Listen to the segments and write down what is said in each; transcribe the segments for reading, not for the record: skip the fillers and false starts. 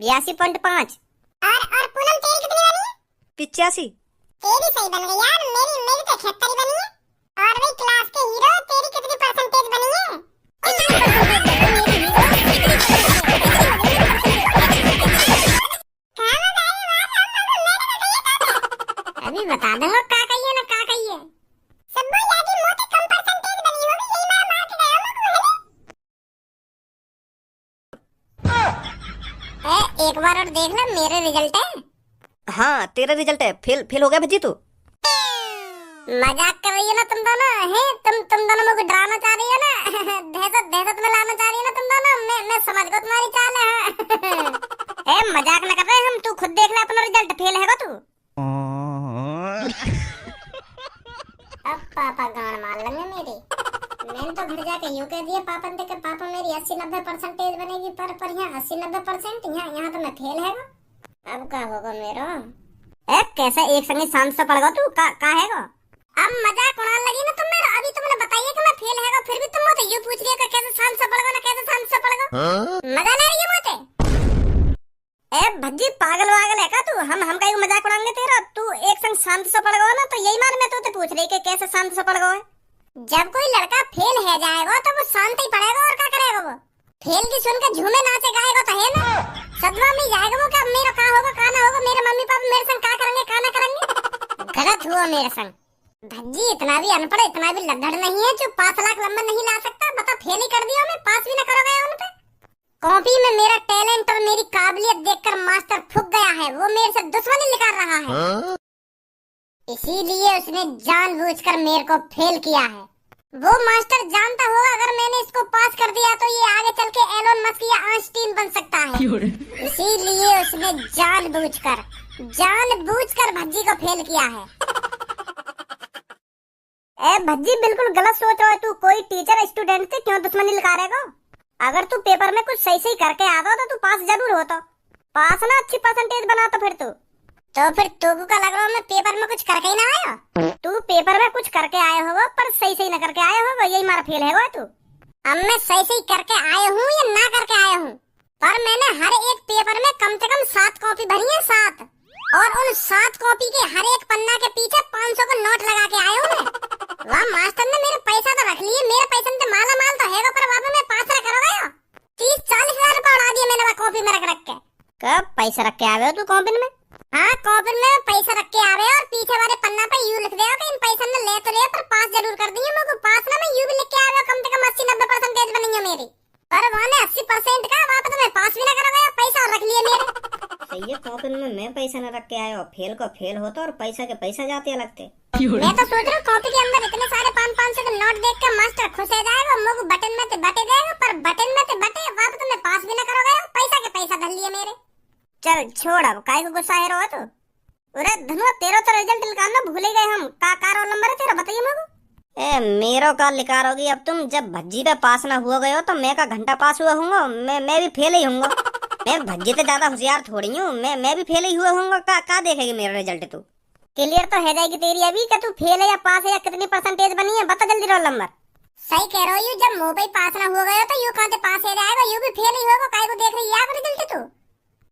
82.5। और पूनम तेरी कितनी बनी है? 85। तेरी सही बन गई यार, मेरी मेरी तो 76 बनी है। और वही क्लास के हीरो तेरी कितनी परसेंटेज बनी है? अभी बता दो का कहिए ना का कहिए। सब यादी मोटी कम परसेंटेज बनी होगी, यही मार मार के गया लोग है। एक बार और देख ले, मेरे रिजल्ट है। हाँ तेरा रिजल्ट है। फेल हो गया भज्जी तू। मजाक कर रही हो ना तुम दोनों? है तुम दोनों मुझे डराना चाह रही हो ना? दहशत में लाना चाह रही हो ना तुम दोनों? मैं समझ गई तुम्हारी चाल है। मजाक न कर रहे हम। तू खुद देख ले अपना रिजल्ट। फेल है तू। अब पापा गान मार लेंगे मेरी। मैंने तो घर जाके यूं कह दिया पापा ने कि पापा मेरी 80-90 परसेंटेज बनेगी, पर यहाँ 80-90 परसेंट, यहाँ तो मैं फेल है। अब क्या होगा मेरा? कैसा एक संगे शांत से पड़ गया तू? का हैगा? अब मजाक उड़ाने लगी ना तुम मेरा। अभी तुमने बताइए कि मैं फेल हैगा, फिर भी तुम मुझे यूं पूछ रही हो कि कैसे शांत से पड़ गया ना, कैसे शांत से पड़ गया? मजा ले रही है मुझे? भज्जी पागल वागल है का तू? हम कहीं मजाक उड़ाएंगे तेरा? तू एक संग शांत से पड़ गया ना, तो यही मान मैं तुझसे पूछ रही कि कैसे शांत से पड़ गया। जब कोई लड़का फेल है जाएगा तो वो शांत ही पड़ेगा, और क्या करेगा वो? फेल की सुनकर झूमे नाचे गाएगा तो है ना? सदमा में जाएगा वो। क्या मेरा का होगा का ना होगा? मेरे मम्मी पापा मेरे संग का करेंगे का ना करेंगे? गलत हुआ मेरे संग। भज्जी इतना भी अनपढ़, इतना भी लद्दड़ नहीं है जो 5 लाख नंबर नहीं ला सकता। बता फेल ही कर दिया मैं, पास भी न करोगे उन पे? कॉपी में मेरा टैलेंट और मेरी काबिलियत देखकर मास्टर फूक गया है। वो मेरे से दुश्मनी निकाल रहा है। इसीलिए उसने जानबूझकर मेरे को फेल किया है। वो मास्टर जानता होगा अगर मैंने इसको पास कर दिया तो ये आगे चल के एलोन मस्क या आइंस्टीन बन सकता है। इसीलिए उसने जानबूझकर भज्जी को फेल किया है। भज्जी बिल्कुल गलत सोच रहा है तू। कोई टीचर स्टूडेंट से क्यों दुश्मनी लगा रहेगा? अगर तू पेपर में कुछ सही करके आता तो तू पास जरूर होता। पास ना अच्छी परसेंटेज बना तो फिर तुमको क्या लग रहा है मैं पेपर में कुछ करके ही ना आया? तू पेपर में कुछ करके आया होगा पर सही ना करके आया होगा, यही मारा फेल है तू। अब मैं सही करके आया हूँ या ना करके आया हूँ, पर मैंने हर एक पेपर में कम से कम 7 कॉपी भरी है, 7। और उन 7 कॉपी के हर एक पन्ना के पीछे 500 का नोट लगा के आया हूँ मैं। वहाँ मास्टर ने मेरे पैसा तो रख लिए, मेरे पैसे से माला माल तो है, पर वहाँ मैं पास रख रहा 30-40 हजार रुपए उड़ा दिए मैंने कॉपी में रख के। कब पैसा रख के आ गए तू कॉपी में? हाँ कॉपी में पैसा रख के आ रहे और पीछे वाले पन्ना पे यू लिख दे कि इन पैसा ने ले तो ले पर पास जरूर कर दिए। मुझे पास ना मैं यू भी लिख के आ रहा, कम से कम 80-90 परसेंटेज बनी है मेरी। पर वहाँ ने 80% का, वहाँ पे तो मैं पास भी ना करा, पैसा रख लिए मेरे। सही है, कॉपी में मैं पैसा न रख के आया और फेल को फेल होता और पैसा के पैसा जाते अलग थे। मैं तो सोच रहा हूँ कॉपी के अंदर इतने सारे 500 के नोट देख कर मास्टर खुश हो जाएगा, मुझे बटन में से बटे देगा, पर बटन में से बटे वहाँ पे तो मैं पास भी ना करोगे, पैसा के पैसा धर लिए मेरे। चल छोड़, अब काहे को गुस्सा है रो? तो अरे धनुआ तेरा तो रिजल्ट निकालना भूल ही गए हम। का रोल नंबर है तेरा बताइए मुझे। मेरो का लिखारोगी अब तुम? जब भज्जी पे पास ना हुआ गए हो तो मैं का घंटा पास हुआ हूँ। मैं भी फेल ही हूँ। मैं भज्जी से ज्यादा होशियार थोड़ी हूँ। मैं भी फेल ही हुआ हूँ। का देखेगी मेरा रिजल्ट? तू क्लियर तो है जाएगी तेरी अभी कि तू फेल है या पास है या कितनी परसेंटेज बनी है? बता जल्दी रोल नंबर। सही कह रहा हूँ, जब मुंह पे पास ना हुआ गया तो यू कहाँ से पास है जाएगा? यू भी फेल ही होगा। काय को देख रही है रिजल्ट? तू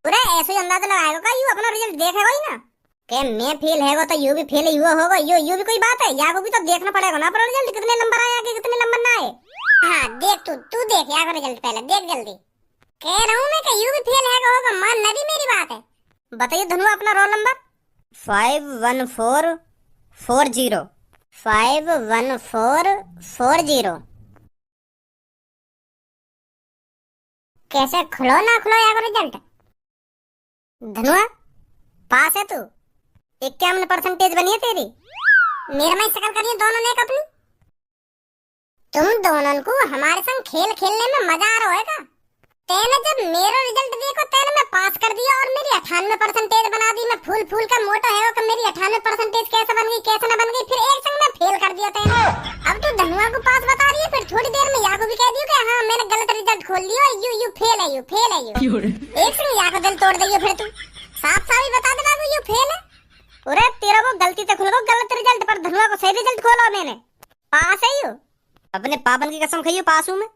पूरा ऐसे अंदाजा लगाएगा का यू अपना रिजल्ट देखेगा ही ना कि मैं फेल है तो यू भी फेल ही हुआ होगा। यू भी कोई बात है? या को भी तो देखना पड़ेगा ना अपना रिजल्ट, कितने नंबर आए कि कितने नंबर ना आए। हाँ देख, तू देख या रिजल्ट पहले देख जल्दी। कह रहा हूँ मैं कि यू भी फेल है होगा, मान ना भी मेरी बात है। बताइए धनु अपना रोल नंबर। 51440। 51440। कैसे खुलो ना खुलो या रिजल्ट? धनुआ पास है तू? 51 परसेंटेज बनी है तेरी। मेरे में शकल करिए दोनों ने अपनी। तुम दोनों को हमारे संग खेल खेलने में मजा आ रहा है का? तेने जब मेरा रिजल्ट देखो तेने मैं पास कर दिया और मेरी 98 परसेंटेज बना दी। मैं फूल का मोटा है कि मेरी 98 परसेंटेज कैसे बन गई कैसे न बन गई, फिर एक संग मैं फेल कर दिया तेने। अब तू धनुआ को पास बता रही है, फिर थोड़ी देर में याको भी कह दियो कि हाँ मैंने गलत रिजल्ट खोल दिया, यू फेल है, यू फेल है। एक संग याको दिल तोड़ दियो फिर तू। साफ ही बता देना यू फेल है। अरे तेरा को गलती से खुल गो गलत रिजल्ट, पर धनुआ को सही रिजल्ट खोला मैंने। पास है यू? अपने पापन की कसम खाइयो पास हूँ मैं।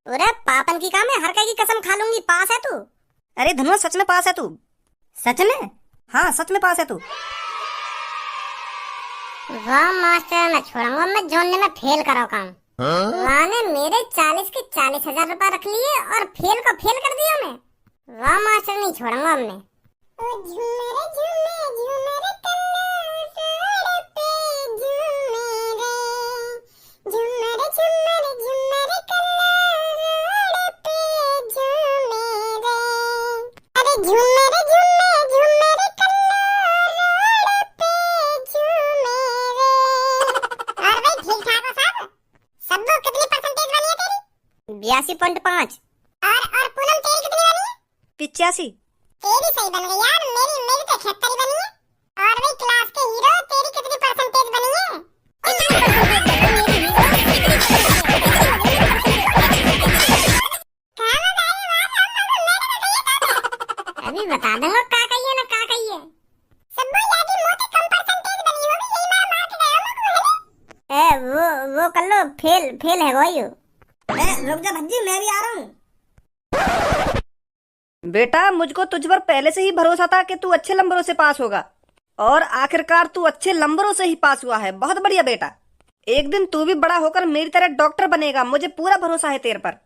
अरे पापन की काम है, हर की कसम खा लूंगी। पास है तू? अरे धनुआ सच में पास है तू। सच में? हाँ सच में पास है तू। वाह मास्टर, मैं छोड़ूंगा मैं जोड़ने में फेल करो काम। वाह ने मेरे 40 के 40,000 रुपए रख लिए और फेल को फेल कर दिया मैं। वाह मास्टर, नहीं छोड़ूंगा अब मैं। ओ झूमर झूमर झूमर कलर पे झूमे रे, झूमर झूमर झूमर कलर पे झूमे रे, अरे झूमर झूमर झूमर कलर पे झूमे रे। और भाई ठीक ठाक हो सब? सबको कितनी परसेंटेज बनी है तेरी? 82.5। और पूनम तेरी कितनी बनी है? 85। तेरी सही बन गई यार, मेरी तो 76 बनी है। और भाई क्लास के हीरो तेरी कितनी परसेंटेज बनी है? अभी बता दूंगा का कहिए ना का कहिए। सब यादी मोटी कम परसेंटेज बनी होगी, यही मार मार के गया लोग है। वो कर लो, फेल है वो यू। रुक जा भज्जी, मैं भी आ रहा हूँ। बेटा मुझको तुझ पर पहले से ही भरोसा था कि तू अच्छे नंबरों से पास होगा, और आखिरकार तू अच्छे नंबरों से ही पास हुआ है। बहुत बढ़िया बेटा, एक दिन तू भी बड़ा होकर मेरी तरह डॉक्टर बनेगा, मुझे पूरा भरोसा है तेरे पर।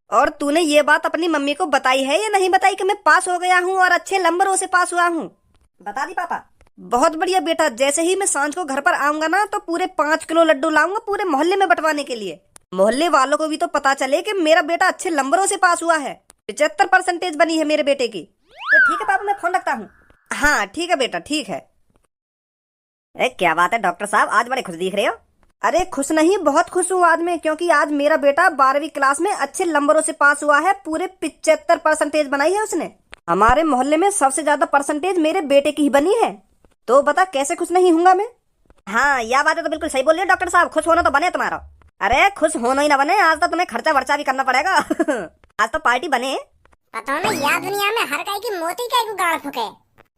और तूने ये बात अपनी मम्मी को बताई है या नहीं बताई कि मैं पास हो गया हूँ और अच्छे नंबरों से पास हुआ हूँ? बता दी पापा। बहुत बढ़िया बेटा, जैसे ही मैं सांझ को घर पर आऊंगा ना तो पूरे 5 किलो लड्डू लाऊंगा पूरे मोहल्ले में बंटवाने के लिए। मोहल्ले वालों को भी तो पता चले कि मेरा बेटा अच्छे नंबरों से पास हुआ है। 75% बनी है मेरे बेटे की। तो ठीक है पापा, मैं फोन रखता हूँ। हाँ ठीक है बेटा, ठीक है। अरे क्या बात है डॉक्टर साहब, आज बड़े खुश दिख रहे हो। अरे खुश नहीं, बहुत खुश हूँ आज मैं, क्योंकि आज मेरा बेटा 12वीं क्लास में अच्छे नंबरों से पास हुआ है। पूरे 75% बनाई है उसने। हमारे मोहल्ले में सबसे ज्यादा परसेंटेज मेरे बेटे की ही बनी है। तो बता कैसे खुश नहीं हूँगा मैं। हाँ यह बात है तो बिल्कुल सही बोल रहे हो डॉक्टर साहब, खुश होना तो बने तुम्हारा। अरे खुश होना ही ना बने, आज तो तुम्हें खर्चा वर्चा भी करना पड़ेगा। आज तो पार्टी बने। पता ना यार, दुनिया में हर काई की मोती काई को गाड़ फुके।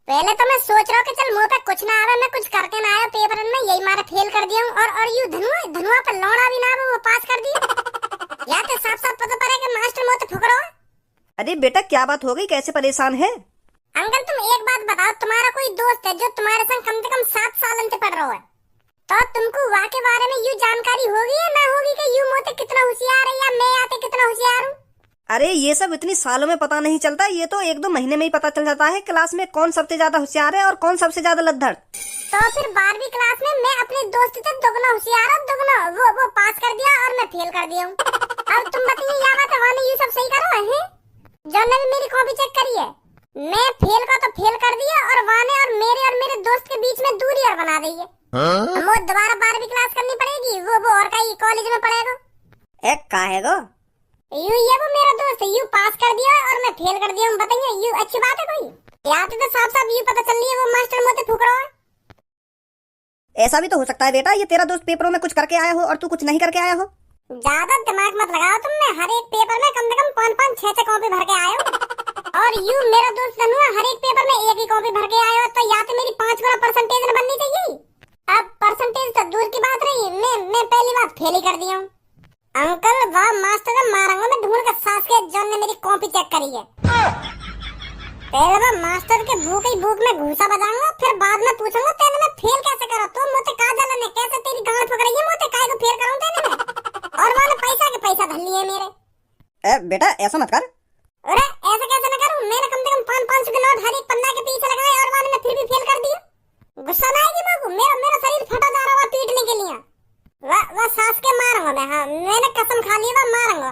पहले तो मैं सोच रहा हूँ कि चल मुंह पे कुछ ना आवे, मैं कुछ करके ना आया पेपर में, यही मारे फेल कर दिया हूँ। और यू धनुआ पे लौड़ा भी ना वो पास कर दिया। या तो साफ साफ पता पड़े कि मास्टर मुंह पे फुक रहा है। अरे बेटा क्या बात हो गई, कैसे परेशान है? अंकल तुम एक बात बताओ, तुम्हारा कोई दोस्त है जो तुम्हारे संग कम से कम 7 साल से पढ़ रहा है, तो तुमको वहाँ के बारे में यूँ जानकारी होगी या ना होगी कि यूँ मोते कितना होशियार है या मैं आते कितना होशियार हूँ? अरे ये सब इतनी सालों में पता नहीं चलता, ये तो 1-2 महीने में ही पता चल जाता है क्लास में कौन सबसे ज्यादा होशियार है और कौन सबसे ज्यादा लद्दड़। तो फिर 12वीं क्लास में मैं अपने दोस्त से दुगना होशियार और दुगना वो पास कर दिया और मैं फेल कर दिया हूँ। अब तुम बताइए या बात है ये सब सही करो है? जब ने भी मेरी कॉपी चेक करी है, मैं फेल का तो फेल कर दिया और वाने और मेरे दोस्त के बीच में दूरी और बना दी है। वो दोबारा 12वीं क्लास करनी पड़ेगी, वो और कहीं कॉलेज में पढ़ेगा। एक काहेगो ये वो मेरा दोस्त है, यू पास कर दिया और मैं फेल कर दिया हूँ। बताइए यू अच्छी बात है कोई? या तो साफ साफ यू पता चल रही है वो मास्टर मोते फूक रहा है। ऐसा भी तो हो सकता है बेटा, ये तेरा दोस्त पेपरों में कुछ करके आया हो और तू कुछ नहीं करके आया हो। ज्यादा दिमाग मत लगाओ तुम, मैं हर एक पेपर में कम से कम 5-5 6-6 कॉपी भर के आया हूँ। और यू मेरा दोस्त धनुआ हर एक पेपर में एक ही कॉपी भर के आया हो, तो या तो मेरी 5 गुना परसेंटेज बननी चाहिए। अब परसेंटेज तो दूर की बात रही, मैं पहली बार फेल ही कर दिया हूँ। अंकल वाह मास्टर ने मारूंगा मैं ढूंढ कर सास के जॉन ने मेरी कॉपी चेक करी है। पहले मैं मास्टर के भूख में घूसा बजाऊंगा, फिर बाद में पूछूंगा तेने मैं फेल कैसे करा, तो मुझे का जाना ने कैसे तेरी गांड पकड़ रही है, मुझे काय को फेल कराऊं तेने मैं? और मैंने पैसा के पैसा धर लिए मेरे। बेटा ऐसा मत कर। अरे ऐसा कैसे न करूं, मैंने कम से कम 500 के नोट हर एक पन्ना के पीछे लगाए और मैंने फिर भी फेल कर दिया। गुस्सा ना आएगी मेरे को? मेरा शरीर फटा जा रहा है पीटने के लिए। वह सास के मारूंगा मैं, हाँ मैंने कसम खा ली, वह मारूंगा।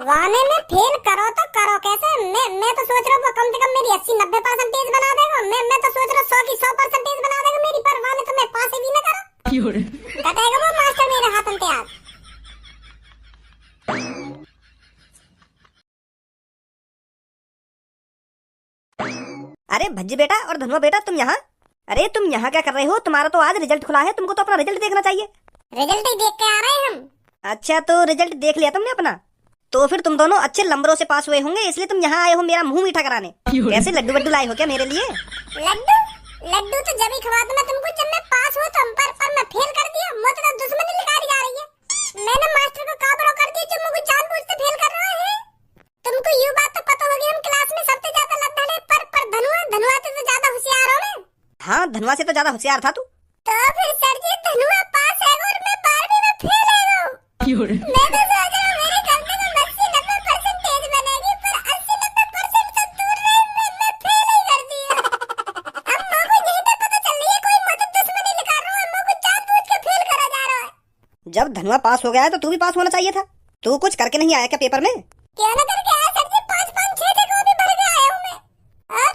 वाने में फेल करो तो करो कैसे? मैं तो सोच रहा हूँ कम से कम मेरी 80-90% बना देगा। मैं तो सोच रहा हूँ 100 की 100% बना देगा मेरी, पर वाने तो मैं पास भी ना करो। कटेगा वो मास्टर मेरे हाथ में तैयार। अरे भज्जी बेटा और धनुआ बेटा तुम यहाँ? अरे तुम यहाँ क्या कर रहे हो? तुम्हारा तो आज रिजल्ट खुला है, तुमको तो अपना रिजल्ट देखना चाहिए। रिजल्ट ही देख के आ रहे हैं हम। अच्छा तो रिजल्ट देख लिया तुमने अपना? तो फिर तुम दोनों अच्छे नंबरों से पास हुए होंगे, इसलिए तुम यहाँ आए हो मेरा मुंह मीठा कराने। कैसे लड्डू वड्डू लाए हो क्या मेरे लिए? लड्डू तो जब ही खवा दूं मैं तुमको जब मैं पास हुआ, तो पर मैं फेल कर दिया। मुझे तो दुश्मनी निकाली जा रही है। मैंने मास्टर को काबरो कर दिया जो मुझे जानबूझ से फेल कर रहा है। तुमको ये बात तो पता होगी हम क्लास में सबसे ज्यादा धनुआ से तो ज्यादा होशियार था तू। तो फिर सर जी धनुआ पास है और मैं 12वीं में फेल है। मैं तो सोच रहा हूँ मेरे करने में 80-90% बनेगी, पर 80-90% से दूर रहे मैं फेल ही कर दिया। अब मुझे यही तो पता चल रही है कोई मदद दुश्मनी निकाल रहा है, मुझे जानबूझ के फेल करा जा रहा है। जब धनुआ पास हो गया है तो तू भी पास होना चाहिए था। तू कुछ करके नहीं आया क्या पेपर में? क्या ना करके आया सर जी, 5-5 6 कॉपी भर के आया हूँ मैं। और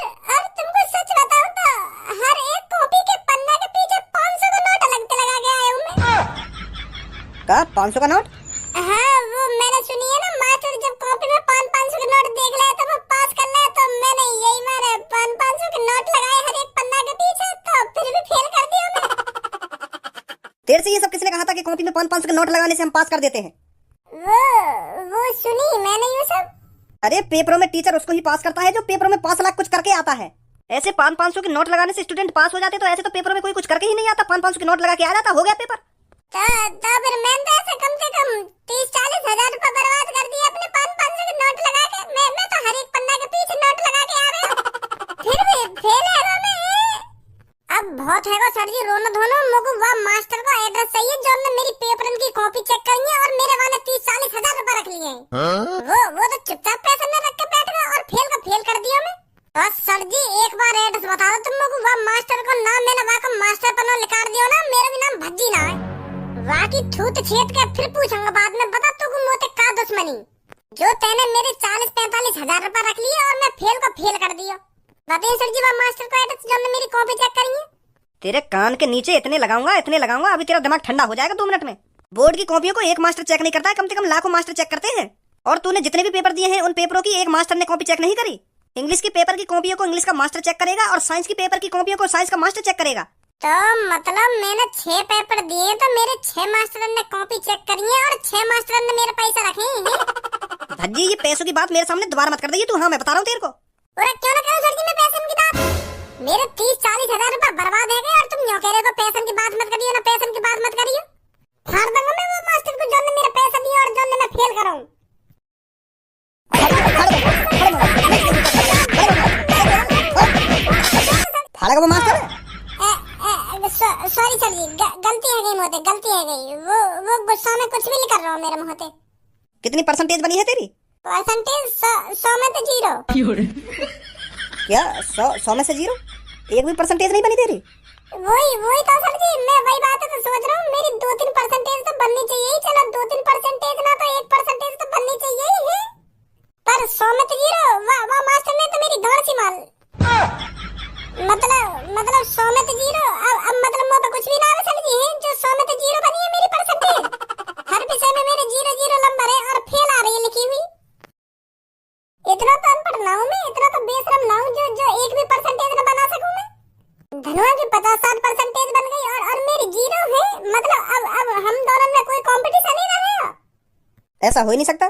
तुमको सच बताऊं तो हर एक कॉपी के पन्ना के पीछे 500 का नोट अलग लगा के आया हूँ मैं। का 500 का नोट? हाँ, वो मैंने सुनी है ना, मास्टर जब कॉपी में 500 के नोट देख ले तो वो पास कर ले, तो मैंने यही मारे 500 के नोट लगाए हर एक पन्ना के पीछे, तो फिर भी फेल कर दिया मैं। तेरे से ये सब किसने कहा था कि कॉपी में 500 के नोट लगाने से हम पास कर देते हैं? वो सुनी मैंने ये सब। अरे पेपरों में टीचर उसको ही पास करता है जो पेपरों में 5 लाख कुछ करके आता है। ऐसे 500 के नोट लगाने से स्टूडेंट पास हो जाते, तो ऐसे तो पेपरों में कोई कुछ करके ही नहीं आता। 500 के नोट लगा के आ जाता, हो गया पेपर। तो फिर मैंने तो ऐसे कम से कम 30-40 हजार रुपए बर्बाद कर दिए अपने 500 के नोट लगा के। मैं तो हर एक पन्ना के पीछे नोट लगा के आ रहा हूँ, फिर भी फेल है मैं। अब बहुत है सर जी, रोना धोना मुझको वह मास्टर का एड्रेस चाहिए जो हमने मेरी पेपर की कॉपी चेक करी है और मेरे वाले 30-40 हजार रुपए रख लिए हैं। वो तो चुपचाप पैसे में रख के बैठ गया और फेल कर दिया मैं। तो सर जी एक बार एड्रेस बता दो तुम लोग, वह मास्टर को नाम मैंने वहाँ का मास्टर पन्ना लिखा दियो ना, मेरा भी नाम भज्जी ना है। वहाँ की थूत छेद के फिर पूछूंगा बाद में, बता तू को मोते का दुश्मनी जो तेने मेरे 40-45 हजार रुपए रख लिए और मैं फेल कर दिया। बताइए सर जी वह मास्टर को एड्रेस जो हमने मेरी कॉपी चेक करी है। तेरे कान के नीचे इतने लगाऊंगा, अभी तेरा दिमाग ठंडा हो जाएगा 2 मिनट में। बोर्ड की कॉपियों को एक मास्टर चेक नहीं करता है, कम से कम लाखों मास्टर चेक करते हैं। और तूने जितने भी पेपर दिए हैं उन पेपरों की एक मास्टर ने कॉपी चेक नहीं करी। इंग्लिश की पेपर की कॉपियों को इंग्लिश का मास्टर चेक करेगा और साइंस की पेपर की कॉपियों को साइंस का मास्टर चेक करेगा। तो मतलब मैंने 6 पेपर दिए तो मेरे 6 मास्टर ने कॉपी चेक करी है और 6 मास्टर ने मेरे पैसे रखे हैं। भज्जी ये पैसों की बात मेरे सामने दोबारा मत कर दीजिए तू। हाँ मैं बता रहा हूँ तेरे को। और क्यों ना करो सर जी मैं पैसे की बात, मेरे 30-40 हजार रुपए बर्बाद है गए और तुम यूं कह रहे हो पैसे की बात मत करियो ना, पैसे की बात मत करियो। फाड़ दूंगा मैं वो मास्टर को जो ने मेरे पैसे दिए और जो ने मैं फेल कराऊं। फाड़ेगा वो मास्टर? सॉरी सर जी, गलती है गई मोते, गलती है गई। वो गुस्सा में कुछ भी नहीं कर रहा हूँ मेरे मोते। कितनी परसेंटेज बनी है तेरी? परसेंटेज 100 में तो 0। क्या 100 में से 0? एक भी परसेंटेज नहीं बनी तेरी? वही तो सर जी, मैं वही बात तो सोच रहा हूँ, मेरी 2-3 परसेंटेज तो बननी चाहिए। चलो 2-3 परसेंटेज ना तो 1% तो बननी चाहिए ही, पर 100 में तो 0। वाह मास्टर ने तो मेरी गांड सी मार। मतलब 100 में तो 0। अब मतलब मुझ पे कुछ भी ना आवे सर जी, जो 100 में तो 0 बनी है मेरी परसेंटेज। हर विषय में मेरे 0 नंबर है और फेल आ रही है लिखी हुई। इतना तो अनपढ़ ना हूँ मैं, इतना तो बेशरम ना हूँ जो एक भी परसेंटेज न बना सकूं मैं। धनुआ की 50-60% बन गई और मेरी 0 है। मतलब अब हम दोनों में कोई कंपटीशन ही ना है। ऐसा हो ही नहीं सकता।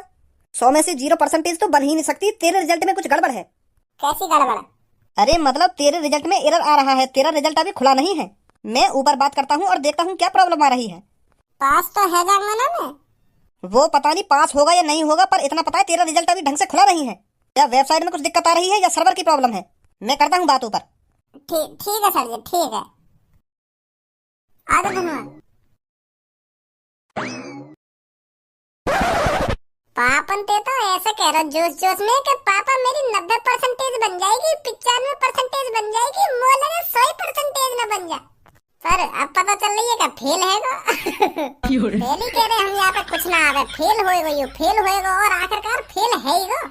100 में से 0% तो बन ही नहीं सकती। तेरे रिजल्ट में कुछ गड़बड़ है। कैसी गड़बड़? अरे मतलब तेरे रिजल्ट में एरर आ रहा है, तेरा रिजल्ट अभी खुला नहीं है। मैं ऊपर बात करता हूँ और देखता हूँ क्या प्रॉब्लम आ रही है। पास तो है जाऊंगा ना मैं। वो पता नहीं पास होगा या नहीं होगा, पर इतना पता है तेरा रिजल्ट अभी ढंग से खुला नहीं है। या वेबसाइट में कुछ दिक्कत आ रही है या सर्वर की प्रॉब्लम है। मैं करता हूँ बात ऊपर। ठीक है सर जी, ठीक है। आगे धनुआ। पापन ते तो ऐसे कह रहा जोश में कि पापा मेरी 90% बन जाएगी, 95% बन जाएगी, मुझे लगा 100% न बन जाए। पर अब पता चल रही है कि फेल है। फेल ही कह रहे हम यहाँ पे, कुछ ना आवे, फेल होएगा और आखिरकार फेल है ही गो।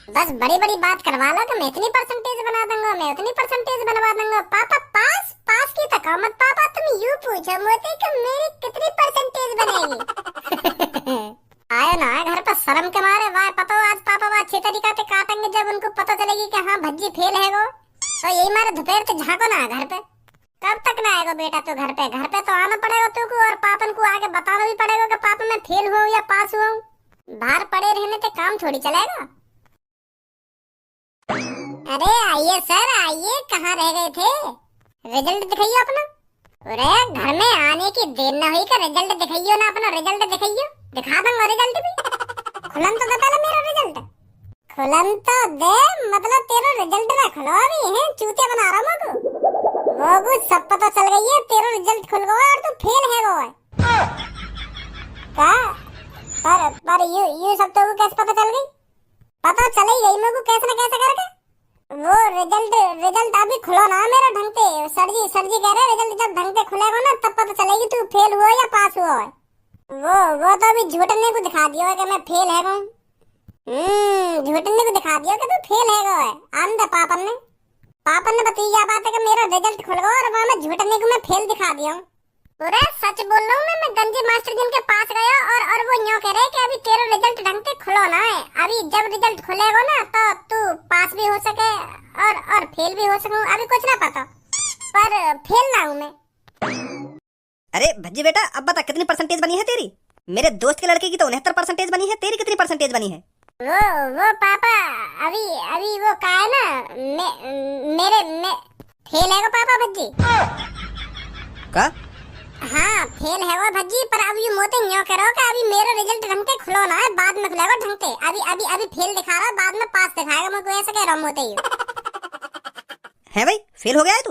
बस बड़ी बात करवा लो कि मैं इतनी परसेंटेज बना दूंगा, मैं उतनी परसेंटेज बनवा दूंगा। पापा पास की तकामत पापा तुम यूं पूछो मुझे कि मेरी कितनी परसेंटेज बनेगी। आए ना घर पर शर्म के मारे वाह पता आज पापा वो अच्छी तरीका से काटेंगे जब उनको पता चलेगी कि हाँ भज्जी फेल है वो। तो यही मारे दोपहर से झाँको ना घर पे। कब तक ना आएगा बेटा तो घर पे तो आना पड़ेगा तुमको और पापन को आके बताना भी पड़ेगा कि पापा मैं फेल हुआ या पास हुआ। बाहर पड़े रहने से काम थोड़ी चलेगा। अरे आइए सर आइए, कहाँ रह गए थे? रिजल्ट दिखाइए अपना। अरे घर में आने की देर न हुई का रिजल्ट दिखाइयो ना, अपना रिजल्ट दिखाइयो। दिखा दूंगा रिजल्ट भी। खुलन तो बता मेरा रिजल्ट। खुलन तो दे, मतलब तेरा रिजल्ट ना खुलो अभी है, चूतिया बना रहा हूँ। वो वो कुछ सब पता चल गई है, तेरा रिजल्ट खुल गया और तू फेल है वो का। पर यू सब तो कैसे पता चल गई? पता चल ही गई मेरे को कैसे न कैसे करके। वो रिजल्ट अभी खुला ना मेरा ढंग से। सर जी कह रहे रिजल्ट जब ढंग से खुलेगा ना तब पता चलेगी तू फेल हुआ या पास हुआ है। वो तो अभी झूठने को दिखा दिया है कि मैं फेल है हूँ। झूठने को दिखा दिया कि तू फेल है। आंदा पापन ने बताई बात है कि मेरा रिजल्ट खुल गया और वहाँ मैं झूठने को मैं फेल दिखा दिया हूँ। पूरा सच बोल रहा हूँ मैं गंजे मास्टर जी के पास गया और वो यूँ कह रहे कि अभी तेरा रिजल्ट ढंग से खुलो ना है। अभी जब रिजल्ट खुलेगा ना तो तू पास भी हो सके और फेल भी हो सकूं। अभी कुछ ना पता, पर फेल ना हूँ मैं। अरे भज्जी बेटा, अब बता कितनी परसेंटेज बनी है तेरी? मेरे दोस्त के लड़के की तो 69% बनी है, तेरी कितनी परसेंटेज बनी है? वो पापा अभी वो का है ना मेरे फेल है वो पापा भज्जी का। हाँ फेल है वो भज्जी, पर अब ये मोते न्यो करो कि अभी मेरा रिजल्ट ढंग से खुलो ना है, बाद में खुलेगा ढंग से। अभी फेल दिखा रहा है, बाद में पास दिखाएगा। मैं को ऐसा कह रहा हूँ मोते ही है भाई, फेल हो गया है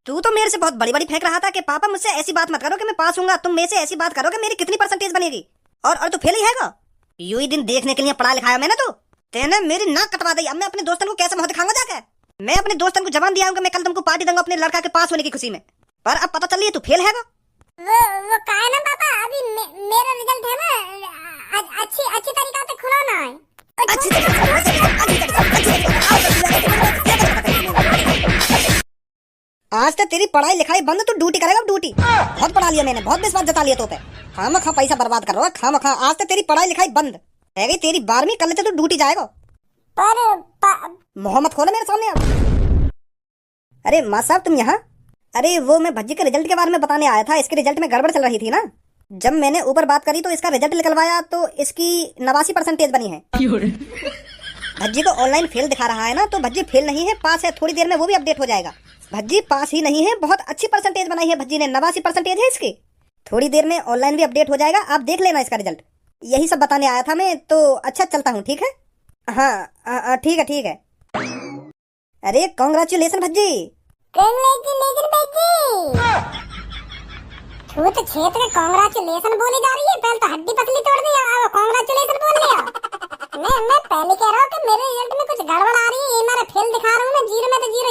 तू तो मेरे से बहुत बड़ी फेंक रहा था कि पापा मुझसे ऐसी बात मत करो कि मैं पास होऊंगा। तुम मेरे से ऐसी बात करो कि मेरी कितनी परसेंटेज बनेगी, और तू फेल ही हैगा। यूं ही दिन देखने के लिए पढ़ा लिखाया मैंने तो। तेने मेरी नाक कटवा दी। अब मैं अपने दोस्तों को कैसे मुंह दिखाऊंगा जाके? मैं अपने दोस्तों को जवान दिया हूं कि मैं कल तुमको पार्टी दूंगा अपने लड़का के पास होने की खुशी में, पर अब पता चल रही है तू फेल हैगा। वो का है ना पापा, अभी मेरा रिजल्ट है ना अच्छी तरीका से खुला ना है। आज तक तेरी पढ़ाई लिखाई बंद, तू ड्यूटी करेगा। ड्यूटी बहुत पढ़ा लिया मैंने, बहुत विश्वास जता लिया तो पे। खामखा पैसा बर्बाद कर रहा है, खामखा। आज तक तेरी पढ़ाई लिखाई बंद है गई। तेरी 12वीं कल से तू ड्यूटी जाएगा। पर मोहम्मद खोला मेरे सामने अब। अरे माँ साहब तुम यहाँ? अरे वो मैं भज्जी के रिजल्ट के बारे में बताने आया था। इसके रिजल्ट में गड़बड़ चल रही थी ना। जब मैंने ऊपर बात करी तो इसका रिजल्ट निकलवाया तो इसकी 89% बनी है। भज्जी को ऑनलाइन फेल दिखा रहा है ना, तो भज्जी फेल नहीं है, पास है। थोड़ी देर में वो भी अपडेट हो जाएगा। भज्जी पास ही नहीं है, बहुत अच्छी परसेंटेज बनाई है भज्जी ने। 89% है इसकी। थोड़ी देर में ऑनलाइन भी अपडेट हो जाएगा, आप देख लेना इसका रिजल्ट। यही सब बताने आया था मैं तो। अच्छा चलता हूँ, ठीक है? हाँ ठीक है। अरे कांग्रेचुलेशन भज्जी। तू तो क्षेत्र में कांग्रेचुलेशन बोली जा रही है। पहले तो हड्डी पसली तोड़ दी, अब कांग्रेचुलेशन बोल लिया। मैं पहले कह रहा हूँ कि मेरे रिजल्ट में कुछ गड़बड़ आ रही है। ये मेरा फेल दिखा रहा हूँ मैं, जीरो में तो जीरो